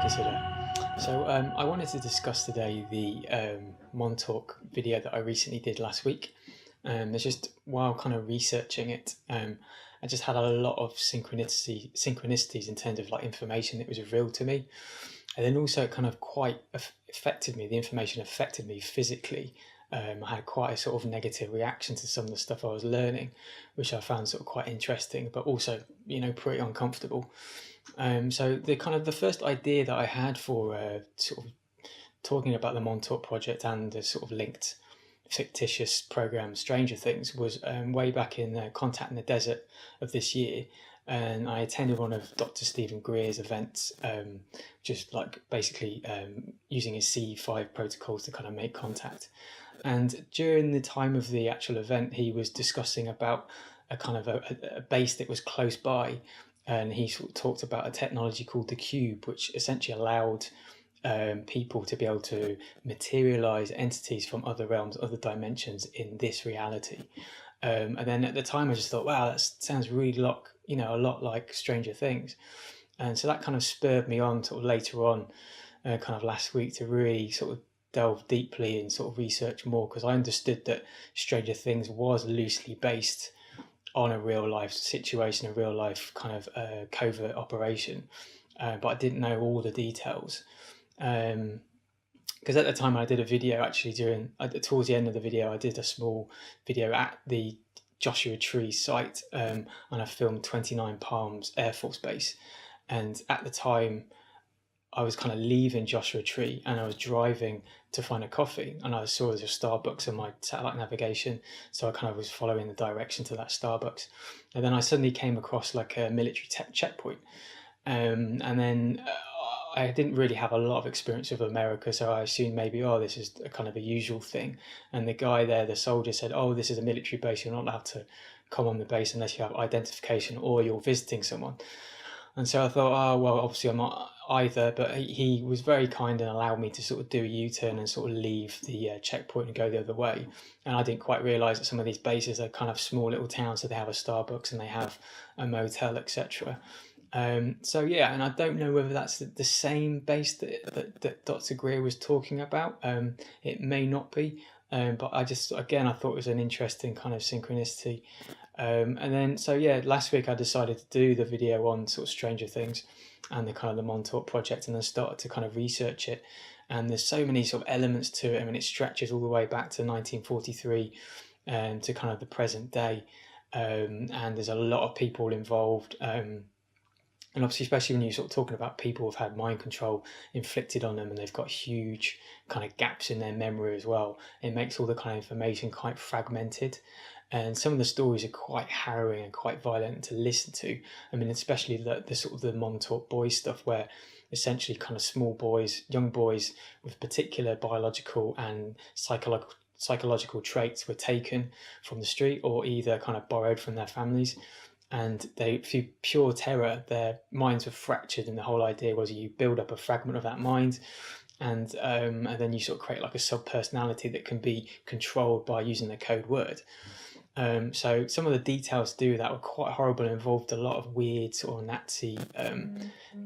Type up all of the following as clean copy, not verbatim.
consider. I wanted to discuss today the Montauk video that I recently did last week. There's just while kind of researching it, I just had a lot of synchronicities in terms of like information that was revealed to me, and then also it kind of quite affected me. The information affected me physically. I had quite a sort of negative reaction to some of the stuff I was learning, which I found sort of quite interesting, but also pretty uncomfortable. So the first idea that I had for sort of talking about the Montauk Project and the sort of linked fictitious program Stranger Things was way back in Contact in the Desert of this year. And I attended one of Dr. Stephen Greer's events, just like basically using his C5 protocols to kind of make contact. And during the time of the actual event, he was discussing about a kind of a base that was close by, and he sort of talked about a technology called the cube, which essentially allowed people to be able to materialize entities from other realms, other dimensions in this reality. And then at the time, I just thought, wow, that sounds really a lot like Stranger Things. And so that kind of spurred me on sort of later on, kind of last week, to really sort of delve deeply and sort of research more, because I understood that Stranger Things was loosely based on a real life situation, a real life kind of covert operation, but I didn't know all the details. Because at the time I did a video actually towards the end of the video, I did a small video at the Joshua Tree site, and I filmed 29 Palms Air Force Base. And at the time, I was kind of leaving Joshua Tree and I was driving to find a coffee, and I saw there's a Starbucks on my satellite navigation, so I kind of was following the direction to that Starbucks, and then I suddenly came across like a military checkpoint, and then I didn't really have a lot of experience with America, so I assumed maybe, this is a kind of a usual thing. And the guy there, the soldier, said, this is a military base, you're not allowed to come on the base unless you have identification or you're visiting someone. And so I thought, obviously I'm not either, but he was very kind and allowed me to sort of do a U-turn and sort of leave the checkpoint and go the other way. And I didn't quite realise that some of these bases are kind of small little towns, so they have a Starbucks and they have a motel, etc. And I don't know whether that's the same base that Dr. Greer was talking about. It may not be, but I thought it was an interesting kind of synchronicity. Last week I decided to do the video on sort of Stranger Things and the kind of the Montauk Project, and then started to kind of research it. And there's so many sort of elements to it. I mean, it stretches all the way back to 1943 to kind of the present day. And there's a lot of people involved. And obviously, especially when you're sort of talking about people who've had mind control inflicted on them and they've got huge kind of gaps in their memory as well, it makes all the kind of information quite fragmented. And some of the stories are quite harrowing and quite violent to listen to. I mean, especially the sort of the Montauk boys stuff, where essentially kind of small boys, young boys with particular biological and psychological traits were taken from the street or either kind of borrowed from their families. And they, through pure terror, their minds were fractured, and the whole idea was you build up a fragment of that mind, and then you sort of create like a sub-personality that can be controlled by using the code word. So some of the details to do that were quite horrible and involved a lot of weird sort of Nazi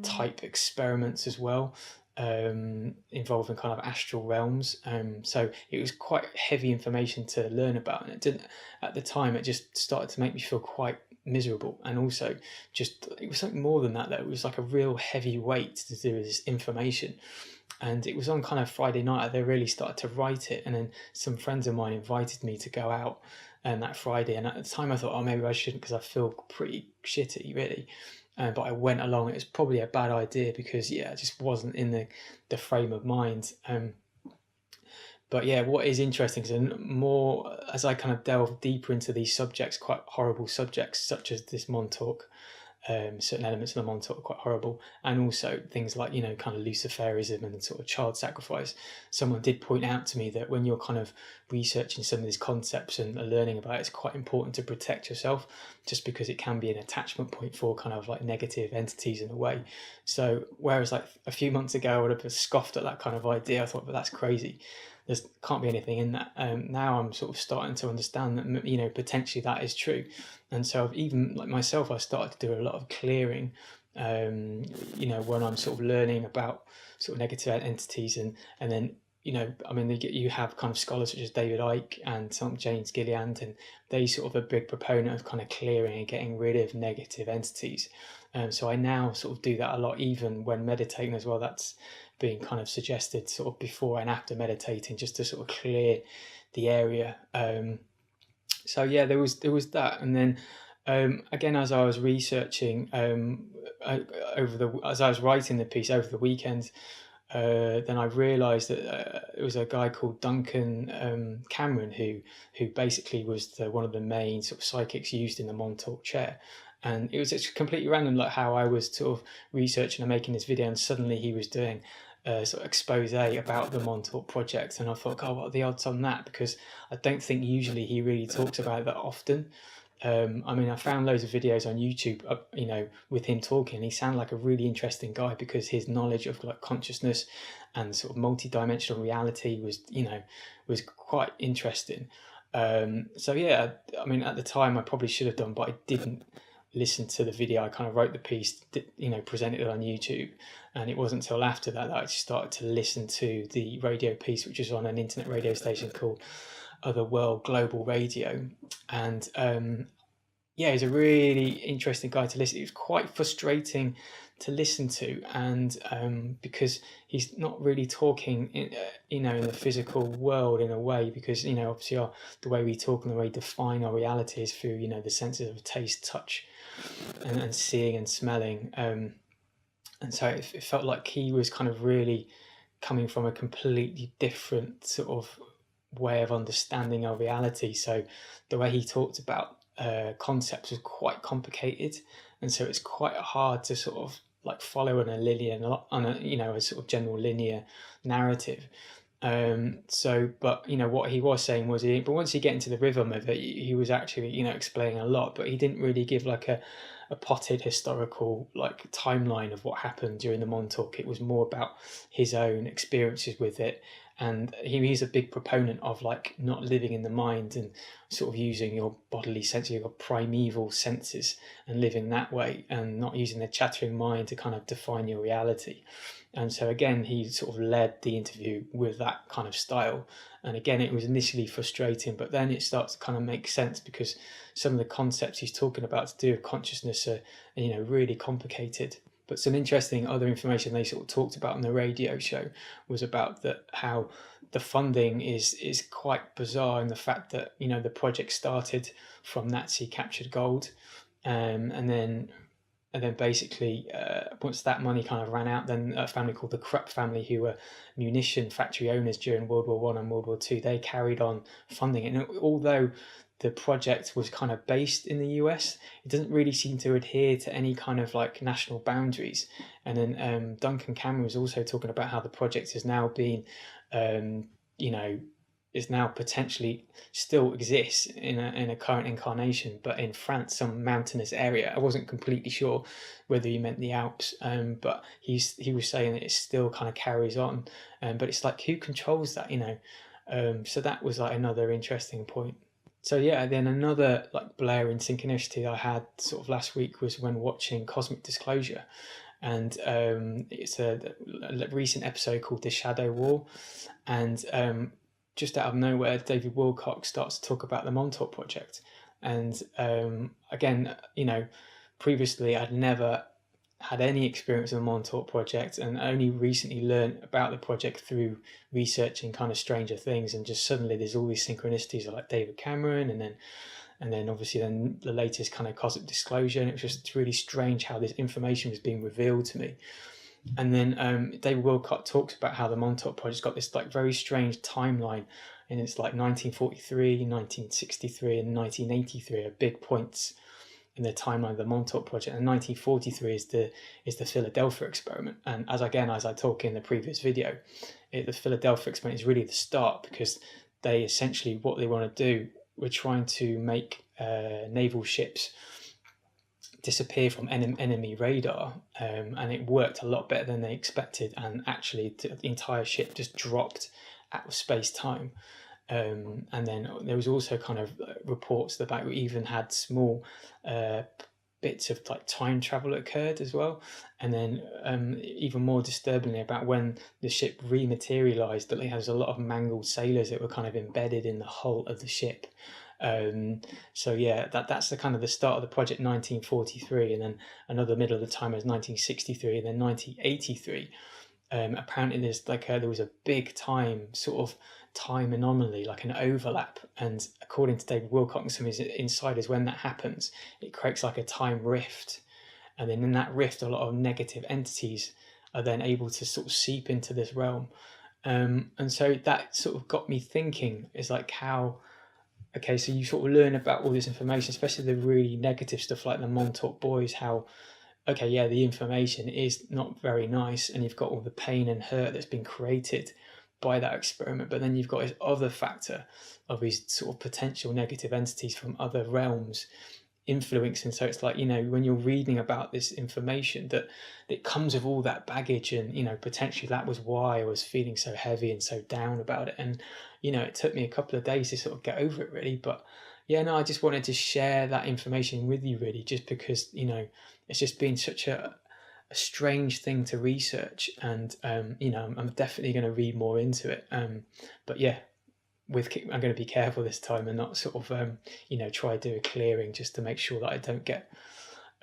type experiments as well, involving kind of astral realms. So it was quite heavy information to learn about, and it didn't, at the time, it just started to make me feel quite miserable. And also it was something more than that, it was like a real heavy weight to do with this information. And it was on kind of Friday night they really started to write it, and then some friends of mine invited me to go out that Friday, and at the time I thought, maybe I shouldn't, because I feel pretty shitty really. But I went along. It was probably a bad idea because I just wasn't in the frame of mind. But what is interesting is more as I kind of delve deeper into these subjects, quite horrible subjects such as this Montauk, certain elements of the Montauk are quite horrible, and also things like kind of Luciferism and sort of child sacrifice. Someone did point out to me that when you're kind of researching some of these concepts and learning about it, it's quite important to protect yourself, just because it can be an attachment point for kind of like negative entities in a way. So whereas like a few months ago I would have scoffed at that kind of idea, I thought, but that's crazy, there can't be anything in that. Now I'm sort of starting to understand that potentially that is true. And so I've even, like myself, I started to do a lot of clearing you know, when I'm sort of learning about sort of negative entities, and then, you know, I mean, you have kind of scholars such as David Icke and some James Gilliland, and they sort of a big proponent of kind of clearing and getting rid of negative entities. So I now sort of do that a lot, even when meditating as well. That's being kind of suggested sort of before and after meditating, just to sort of clear the area. So yeah, there was that, and then again, as I was researching as I was writing the piece over the weekend, then I realised that it was a guy called Duncan Cameron who basically was one of the main sort of psychics used in the Montauk chair. And it was just completely random, like how I was sort of researching and making this video, and suddenly he was doing a sort of expose about the Montauk Project, and I thought, oh, what are the odds on that? Because I don't think usually he really talks about it that often. I mean, I found loads of videos on YouTube, you know, with him talking. He sounded like a really interesting guy, because his knowledge of like consciousness and sort of multi-dimensional reality was, you know, was quite interesting. So yeah, I mean, at the time I probably should have done, but I didn't listen to the video. I kind of wrote the piece, you know, presented it on YouTube, and it wasn't until after that I started to listen to the radio piece, which is on an internet radio station called Other World Global Radio. And yeah, he's a really interesting guy to listen. It was quite frustrating to listen to, and because he's not really talking you know, in the physical world in a way, because, you know, obviously the way we talk and the way we define our reality is through, you know, the senses of taste, touch, and seeing and smelling, and so it felt like he was kind of really coming from a completely different sort of way of understanding our reality. So the way he talked about concepts was quite complicated, and so it's quite hard to sort of like follow on a you know, a sort of general linear narrative. So, but you know, what he was saying was, but once you get into the rhythm of it, he was actually, you know, explaining a lot, but he didn't really give like a potted historical like timeline of what happened during the Montauk. It was more about his own experiences with it, and he's a big proponent of like not living in the mind and sort of using your bodily senses, your primeval senses, and living that way, and not using the chattering mind to kind of define your reality. And so again, he sort of led the interview with that kind of style. And again, it was initially frustrating, but then it starts to kind of make sense, because some of the concepts he's talking about to do with consciousness are, you know, really complicated. But some interesting other information they sort of talked about on the radio show was about how the funding is quite bizarre, in the fact that, you know, the project started from Nazi captured gold, and then basically, once that money kind of ran out, then a family called the Krupp family, who were munition factory owners during World War One and World War Two, they carried on funding it. And although the project was kind of based in the US, it doesn't really seem to adhere to any kind of like national boundaries. And then Duncan Cameron was also talking about how the project is now being, you know, is now potentially still exists in a current incarnation, but in France, some mountainous area. I wasn't completely sure whether he meant the Alps, but he was saying that it still kind of carries on, but it's like, who controls that, you know? So that was like another interesting point. So yeah, then another like blaring synchronicity I had sort of last week was when watching Cosmic Disclosure, and it's a recent episode called The Shadow War, and just out of nowhere, David Wilcock starts to talk about the Montauk Project. And again, you know, previously I'd never had any experience of the Montauk Project, and only recently learned about the project through researching kind of Stranger Things. And just suddenly there's all these synchronicities like David Cameron, and then obviously then the latest kind of Cosmic Disclosure. And it was just really strange how this information was being revealed to me. And then David Wilcott talks about how the Montauk Project's got this like very strange timeline, and it's like 1943, 1963, and 1983 are big points in the timeline of the Montauk Project. And 1943 is the Philadelphia experiment. And as I talk in the previous video, the Philadelphia experiment is really the start, because they essentially, what they want to do, we're trying to make naval ships disappear from enemy radar, and it worked a lot better than they expected, and actually the entire ship just dropped out of space-time. And then there was also kind of reports that we even had small bits of like time travel occurred as well. And then even more disturbingly, about when the ship rematerialized, that it has a lot of mangled sailors that were kind of embedded in the hull of the ship. So yeah, that's the kind of the start of the project, 1943, and then another middle of the time is 1963, and then 1983. Apparently there's like there was a big time anomaly, like an overlap, and according to David Wilcock and some of his insiders, when that happens, it creates like a time rift, and then in that rift a lot of negative entities are then able to sort of seep into this realm. And so that sort of got me thinking, is like how, okay, so you sort of learn about all this information, especially the really negative stuff like the Montauk boys, how, okay, yeah, the information is not very nice, and you've got all the pain and hurt that's been created by that experiment, but then you've got this other factor of these sort of potential negative entities from other realms influencing. So it's like, when you're reading about this information, that it comes with all that baggage, and potentially that was why I was feeling so heavy and so down about it. And it took me a couple of days to sort of get over it, really. But yeah, no, I just wanted to share that information with you, really, just because it's just been such a strange thing to research. And I'm definitely going to read more into it. But yeah, I'm going to be careful this time and not sort of try to do a clearing, just to make sure that I don't get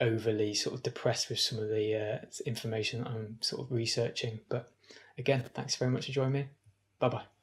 overly sort of depressed with some of the information that I'm sort of researching. But again, thanks very much for joining me. Bye bye.